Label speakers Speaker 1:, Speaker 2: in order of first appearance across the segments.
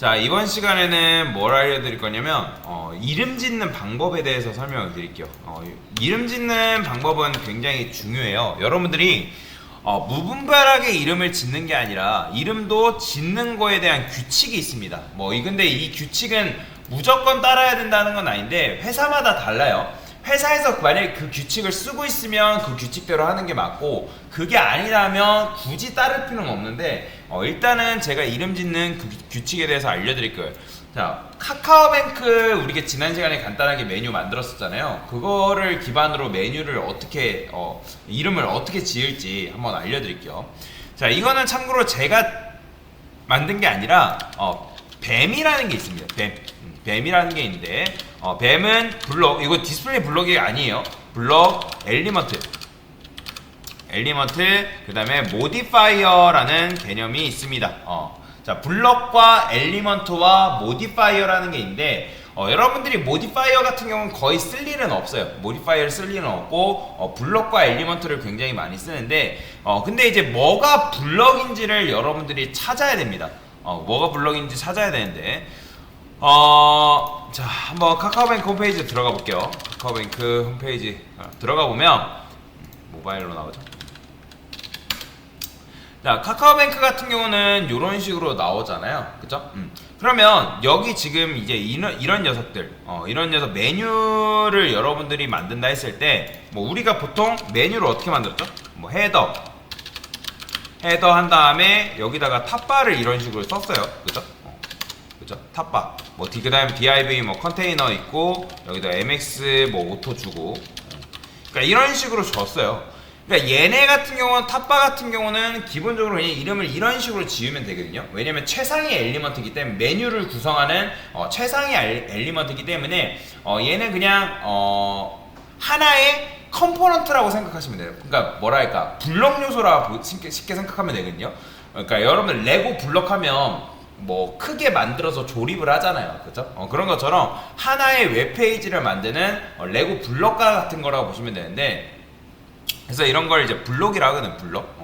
Speaker 1: 자, 이번 시간에는 뭘 알려드릴 거냐면 이름 짓는 방법에 대해서 설명을 드릴게요. 이름 짓는 방법은 굉장히 중요해요. 여러분들이 무분별하게 이름을 짓는 게 아니라 이름도 짓는 거에 대한 규칙이 있습니다. 근데 이 규칙은 무조건 따라야 된다는 건 아닌데 회사마다 달라요. 회사에서 만약에 그 규칙을 쓰고 있으면 그 규칙대로 하는 게 맞고, 그게 아니라면 굳이 따를 필요는 없는데 일단은 제가 이름 짓는 그 규칙에 대해서 알려드릴 거예요. 자, 카카오뱅크 우리가 지난 시간에 간단하게 메뉴 만들었었잖아요. 그거를 기반으로 메뉴를 어떻게 이름을 어떻게 지을지 한번 알려드릴게요. 자, 이거는 참고로 제가 만든 게 아니라 뱀이라는 게 있습니다. 뱀이라는 게 있는데 뱀은 블록, 이거 디스플레이 블록이 아니에요. 블록, 엘리먼트, 그 다음에 모디파이어라는 개념이 있습니다. 자, 블록과 엘리먼트와 모디파이어라는 게 있는데 여러분들이 모디파이어 같은 경우는 거의 쓸 일은 없어요. 모디파이어를 쓸 일은 없고 블록과 엘리먼트를 굉장히 많이 쓰는데 근데 이제 뭐가 블록인지를 여러분들이 찾아야 됩니다. 뭐가 블록인지 찾아야 되는데 자, 한번 카카오뱅크 홈페이지 들어가 볼게요. 카카오뱅크 홈페이지 들어가 보면 모바일로 나오죠. 자, 카카오뱅크 같은 경우는 이런 식으로 나오잖아요. 그쵸? 그러면 여기 지금 이제 이런 녀석들, 이런 녀석 메뉴를 여러분들이 만든다 했을 때 우리가 보통 메뉴를 어떻게 만들었죠? 헤더 한 다음에 여기다가 탑바를 이런 식으로 썼어요. 그죠? 그죠? 탑바. 그 다음에 div 컨테이너 있고, 여기다 mx 오토 주고. 그러니까 이런 식으로 줬어요. 그러니까 얘네 같은 경우는, 탑바 같은 경우는 기본적으로 그냥 이름을 이런 식으로 지으면 되거든요. 왜냐면 최상의 엘리먼트이기 때문에, 메뉴를 구성하는 최상의 엘리먼트이기 때문에 얘는 그냥 하나의 컴포넌트라고 생각하시면 돼요. 그러니까 뭐랄까, 블록 요소라 쉽게 생각하면 되거든요. 그러니까 여러분들 레고 블록 하면 크게 만들어서 조립을 하잖아요. 그죠? 그런 것처럼 하나의 웹페이지를 만드는 레고 블록과 같은 거라고 보시면 되는데, 그래서 이런 걸 이제 블록이라고 하거든. 블록.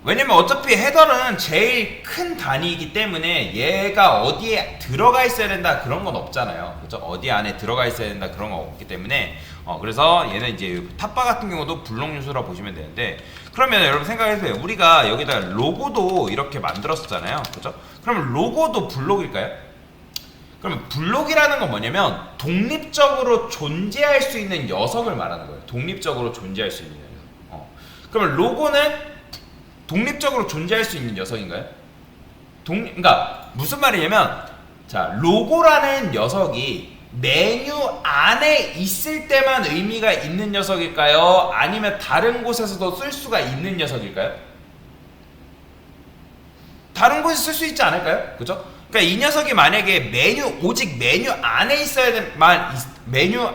Speaker 1: 왜냐면 어차피 헤더는 제일 큰 단위이기 때문에 얘가 어디에 들어가 있어야 된다 그런 건 없잖아요. 그죠? 어디 안에 들어가 있어야 된다 그런 건 없기 때문에 그래서 얘는 이제 탑바 같은 경우도 블록 요소라고 보시면 되는데, 그러면 여러분 생각해보세요. 우리가 여기다 로고도 이렇게 만들었었잖아요. 그죠? 그러면 로고도 블록일까요? 그러면 블록이라는 건 뭐냐면 독립적으로 존재할 수 있는 녀석을 말하는 거예요. 독립적으로 존재할 수 있는 녀석. 그러면 로고는 독립적으로 존재할 수 있는 녀석인가요? 그러니까 무슨 말이냐면, 자, 로고라는 녀석이 메뉴 안에 있을 때만 의미가 있는 녀석일까요? 아니면 다른 곳에서도 쓸 수가 있는 녀석일까요? 다른 곳에 쓸 수 있지 않을까요? 그죠? 그러니까 이 녀석이 만약에 오직 메뉴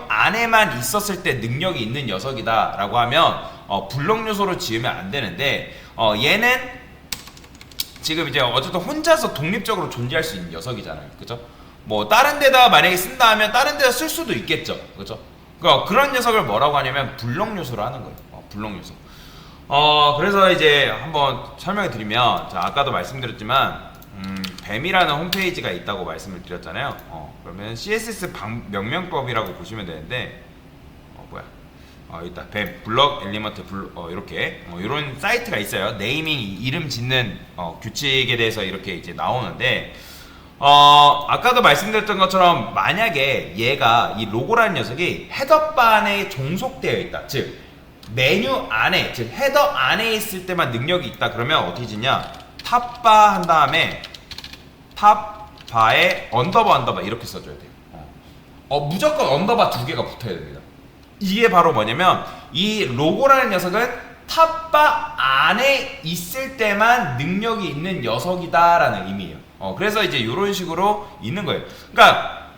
Speaker 1: 안에만 있었을 때 능력이 있는 녀석이다라고 하면 블록 요소로 지으면 안 되는데, 얘는 지금 이제 어쨌든 혼자서 독립적으로 존재할 수 있는 녀석이잖아요. 그죠? 다른 데다 만약에 쓴다 하면 다른 데다 쓸 수도 있겠죠. 그죠? 그러니까 그런 녀석을 뭐라고 하냐면 블록 요소로 하는 거예요. 블록 요소. 그래서 이제 한번 설명을 드리면, 자, 아까도 말씀드렸지만 뱀이라는 홈페이지가 있다고 말씀을 드렸잖아요. 그러면 CSS 명명법이라고 보시면 되는데, 일단 뱀, 블록, 엘리먼트, 이렇게 이런 사이트가 있어요. 네이밍, 이름 짓는 규칙에 대해서 이렇게 이제 나오는데, 아까도 말씀드렸던 것처럼 만약에 얘가, 이 로고라는 녀석이 헤더바 안에 종속되어 있다, 즉 메뉴 안에, 즉 헤더 안에 있을 때만 능력이 있다, 그러면 어떻게 짓냐? 탑바 한 다음에 탑바에 언더바 이렇게 써줘야 돼요. 무조건 언더바 2개가 붙어야 됩니다. 이게 바로 뭐냐면, 이 로고라는 녀석은 탑바 안에 있을 때만 능력이 있는 녀석이다라는 의미예요. 그래서 이제 이런 식으로 있는 거예요. 그러니까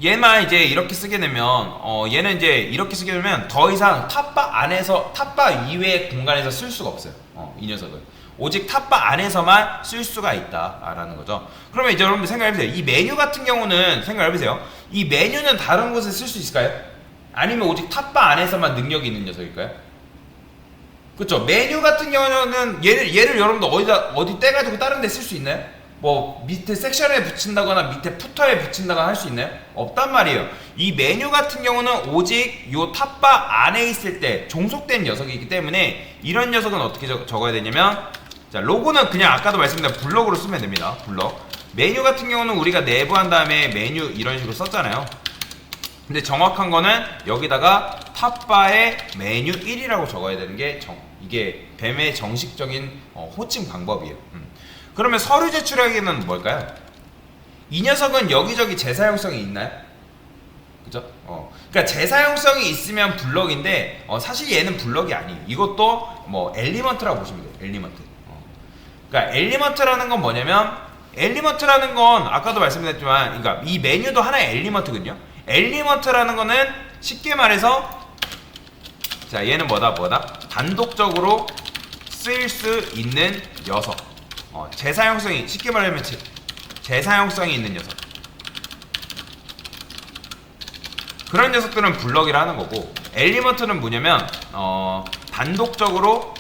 Speaker 1: 얘만 이제 이렇게 쓰게 되면 얘는 이제 이렇게 쓰게 되면 더 이상 탑바 이외의 공간에서 쓸 수가 없어요. 이 녀석은 오직 탑바 안에서만 쓸 수가 있다라는 거죠. 그러면 이제 여러분들 생각해보세요. 이 메뉴 같은 경우는 생각해보세요. 이 메뉴는 다른 곳에 쓸 수 있을까요? 아니면 오직 탑바 안에서만 능력이 있는 녀석일까요? 그렇죠. 메뉴 같은 경우는 얘를 여러분들 어디 떼가지고 다른 데 쓸 수 있나요? 뭐 밑에 섹션에 붙인다거나 밑에 푸터에 붙인다거나 할 수 있나요? 없단 말이에요. 이 메뉴 같은 경우는 오직 요 탑바 안에 있을 때 종속된 녀석이기 때문에 이런 녀석은 어떻게 적어야 되냐면, 자, 로고는 그냥 아까도 말씀드린 블럭으로 쓰면 됩니다. 블럭. 메뉴 같은 경우는 우리가 내부한 다음에 메뉴 이런 식으로 썼잖아요. 근데 정확한 거는 여기다가 탑바에 메뉴 1이라고 적어야 되는 게 이게 뱀의 정식적인 호칭 방법이에요. 그러면 서류 제출하기는 뭘까요? 이 녀석은 여기저기 재사용성이 있나요? 그죠? 그러니까 재사용성이 있으면 블럭인데 사실 얘는 블럭이 아니에요. 이것도 뭐 엘리먼트라고 보시면 돼요. 엘리먼트. 그러니까 엘리먼트라는 건 뭐냐면, 엘리먼트라는 건 아까도 말씀드렸지만, 그러니까 이 메뉴도 하나의 엘리먼트거든요. 엘리먼트라는 거는 쉽게 말해서, 자, 얘는 뭐다? 단독적으로 쓰일 수 있는 녀석. 재사용성이, 쉽게 말하면 재사용성이 있는 녀석. 그런 녀석들은 블럭이라 하는 거고, 엘리먼트는 뭐냐면 단독적으로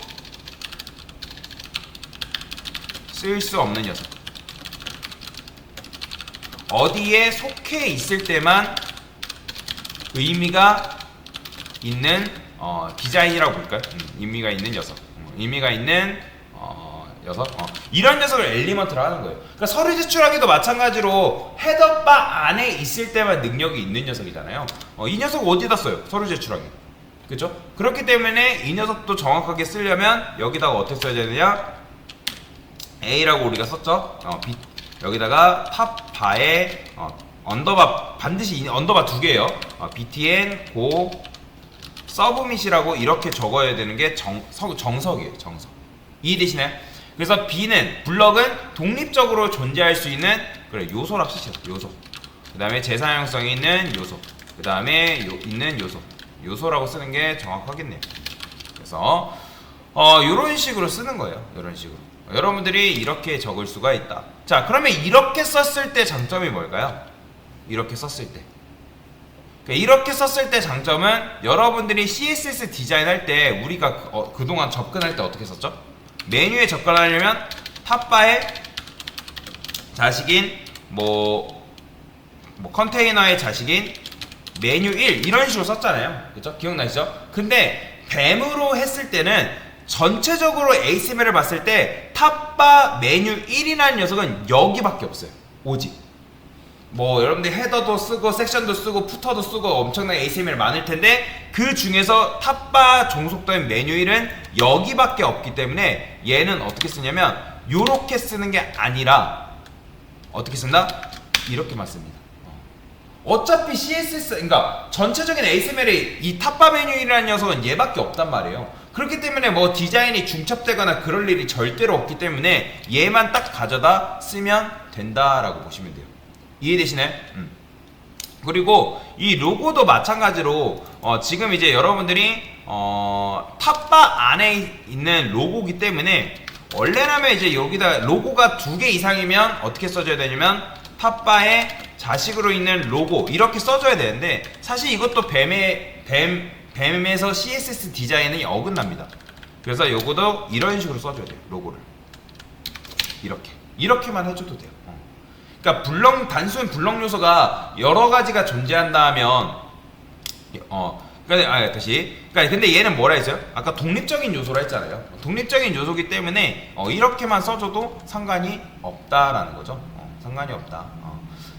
Speaker 1: 쓰일 수 없는 녀석. 어디에 속해 있을 때만 의미가 있는 디자인이라고 볼까요? 의미가 있는 녀석. 의미가 있는 녀석. 이런 녀석을 엘리먼트라 하는 거예요. 그러니까 서류 제출하기도 마찬가지로 헤더바 안에 있을 때만 능력이 있는 녀석이잖아요. 이 녀석 어디다 써요? 서류 제출하기. 그죠? 그렇기 때문에 이 녀석도 정확하게 쓰려면 여기다가 어떻게 써야 되느냐? A라고 우리가 썼죠? 여기다가 탑바에 언더바, 반드시 언더바 두 개예요. btn 고 서브밋이라고 이렇게 적어야 되는 게 정석이에요. 정석. 이해되시나요? 그래서 B는, 블럭은 독립적으로 존재할 수 있는, 그래, 요소라고 쓰시죠. 요소. 그 다음에 재사용성이 있는 요소. 그 다음에 있는 요소. 요소라고 쓰는 게 정확하겠네요. 그래서 요런 식으로 쓰는 거예요. 요런 식으로. 여러분들이 이렇게 적을 수가 있다. 자, 그러면 이렇게 썼을 때 장점이 뭘까요? 이렇게 썼을 때. 이렇게 썼을 때 장점은, 여러분들이 CSS 디자인할 때 우리가 그동안 접근할 때 어떻게 썼죠? 메뉴에 접근하려면 탑바의 자식인 컨테이너의 자식인 메뉴 1 이런 식으로 썼잖아요. 그쵸? 기억나시죠? 근데 뱀으로 했을 때는 전체적으로 HTML을 봤을 때 탑바 메뉴 1이라는 녀석은 여기밖에 없어요. 오직 여러분들 헤더도 쓰고 섹션도 쓰고 푸터도 쓰고 엄청나게 HTML 많을 텐데, 그 중에서 탑바 종속된 메뉴 1은 여기밖에 없기 때문에 얘는 어떻게 쓰냐면 요렇게 쓰는 게 아니라 어떻게 쓴다? 이렇게만 씁니다. 어차피 CSS, 그러니까 전체적인 HTML에 이 탑바 메뉴 1이라는 녀석은 얘밖에 없단 말이에요. 그렇기 때문에 디자인이 중첩되거나 그럴 일이 절대로 없기 때문에 얘만 딱 가져다 쓰면 된다라고 보시면 돼요. 이해되시나요? 그리고 이 로고도 마찬가지로 지금 이제 여러분들이 탑바 안에 있는 로고기 때문에, 원래라면 이제 여기다 로고가 2개 이상이면 어떻게 써줘야 되냐면 탑바에 자식으로 있는 로고 이렇게 써줘야 되는데, 사실 이것도 뱀에서 CSS 디자인이 어긋납니다. 그래서 요거도 이런 식으로 써줘야 돼요. 로고를 이렇게만 해줘도 돼요. 그러니까 단순 블럭 요소가 여러 가지가 존재한다면, 근데 얘는 뭐라 했어요? 아까 독립적인 요소라 했잖아요. 독립적인 요소기 때문에 이렇게만 써줘도 상관이 없다라는 거죠. 상관이 없다.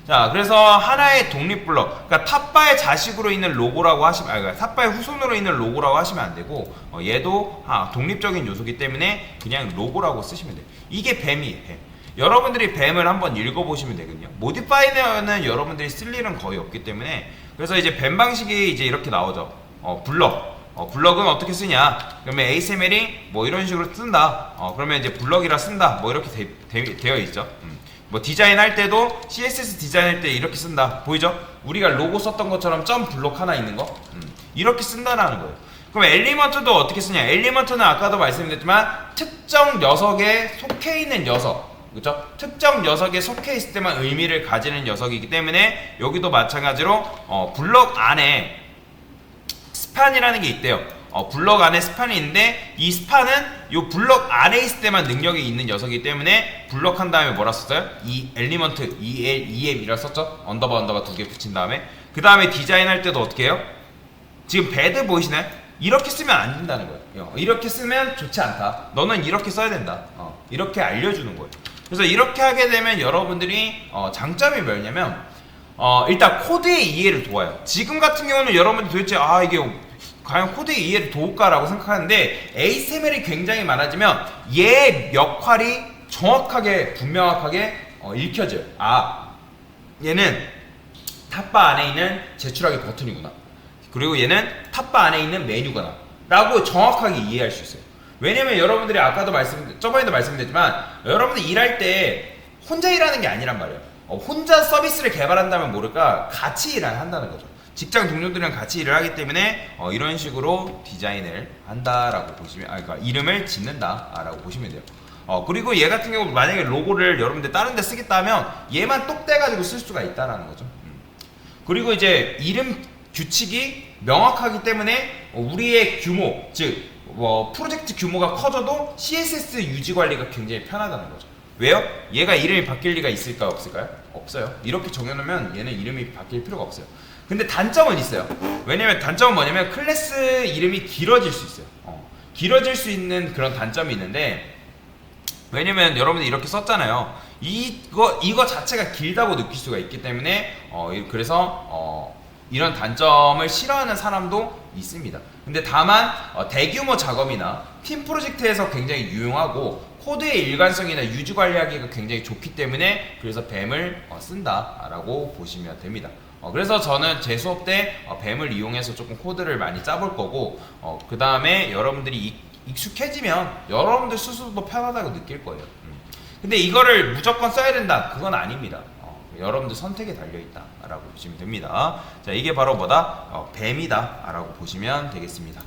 Speaker 1: 자, 그래서 하나의 독립 블럭, 그러니까 탑바의 자식으로 있는 로고라고 그러니까 탑바의 후손으로 있는 로고라고 하시면 안 되고, 얘도 독립적인 요소기 때문에 그냥 로고라고 쓰시면 돼요. 이게 뱀이에요. 뱀. 여러분들이 뱀을 한번 읽어보시면 되거든요. 모디파이어는 여러분들이 쓸 일은 거의 없기 때문에, 그래서 이제 뱀 방식이 이제 이렇게 나오죠. 블럭. 블럭은 어떻게 쓰냐? 그러면 HTML이 이런 식으로 쓴다. 그러면 이제 블럭이라 쓴다. 이렇게 되어 있죠. 디자인 할 때도 CSS 디자인 할 때 이렇게 쓴다. 보이죠? 우리가 로고 썼던 것처럼 점 블록 하나 있는 거. 이렇게 쓴다라는 거예요. 그럼 엘리먼트도 어떻게 쓰냐? 엘리먼트는 아까도 말씀드렸지만 특정 녀석에 속해 있는 녀석. 그렇죠? 특정 녀석에 속해 있을 때만 의미를 가지는 녀석이기 때문에 여기도 마찬가지로 블럭 안에 스판이라는 게 있대요. 블럭 안에 스판이 있는데 이 스판은 요 블럭 안에 있을 때만 능력이 있는 녀석이기 때문에 블럭 한 다음에 뭐라 썼어요? 이 엘리먼트 EM이라 썼죠? 언더바 두 개 붙인 다음에 그 다음에 디자인 할 때도 어떻게 해요? 지금 배드 보이시나요? 이렇게 쓰면 안 된다는 거예요. 이렇게 쓰면 좋지 않다. 너는 이렇게 써야 된다. 이렇게 알려주는 거예요. 그래서 이렇게 하게 되면 여러분들이 장점이 뭐냐면 일단 코드의 이해를 도와요. 지금 같은 경우는 여러분들 도대체 이게 과연 코드의 이해를 도울까라고 생각하는데 ASML이 굉장히 많아지면 얘의 역할이 정확하게 분명하게 읽혀져요. 얘는 탑바 안에 있는 제출하기 버튼이구나. 그리고 얘는 탑바 안에 있는 메뉴구나 라고 정확하게 이해할 수 있어요. 왜냐면 여러분들이 아까도 저번에도 말씀드렸지만 여러분들 일할 때 혼자 일하는 게 아니란 말이에요. 혼자 서비스를 개발한다면 모를까 같이 일을 한다는 거죠. 직장 동료들이랑 같이 일을 하기 때문에 이런 식으로 디자인을 한다라고 보시면 그러니까 이름을 짓는다라고 보시면 돼요. 그리고 얘 같은 경우 만약에 로고를 여러분들 다른 데 쓰겠다 하면 얘만 똑 떼가지고 쓸 수가 있다라는 거죠. 그리고 이제 이름 규칙이 명확하기 때문에 우리의 규모, 즉 프로젝트 규모가 커져도 CSS 유지 관리가 굉장히 편하다는 거죠. 왜요? 얘가 이름이 바뀔 리가 있을까요? 없을까요? 없어요. 이렇게 정해놓으면 얘는 이름이 바뀔 필요가 없어요. 근데 단점은 있어요. 왜냐면 단점은 뭐냐면 클래스 이름이 길어질 수 있어요. 길어질 수 있는 그런 단점이 있는데 왜냐면 여러분들 이렇게 썼잖아요. 이거 자체가 길다고 느낄 수가 있기 때문에 그래서 이런 단점을 싫어하는 사람도 있습니다. 근데 다만 대규모 작업이나 팀 프로젝트에서 굉장히 유용하고 코드의 일관성이나 유지 관리하기가 굉장히 좋기 때문에 그래서 뱀을 쓴다라고 보시면 됩니다. 그래서 저는 제 수업 때 뱀을 이용해서 조금 코드를 많이 짜볼 거고 그 다음에 여러분들이 익숙해지면 여러분들 스스로도 편하다고 느낄 거예요. 근데 이거를 무조건 써야 된다 그건 아닙니다. 여러분들 선택에 달려있다 라고 보시면 됩니다. 자, 이게 바로 뭐다? 뱀이다 라고 보시면 되겠습니다.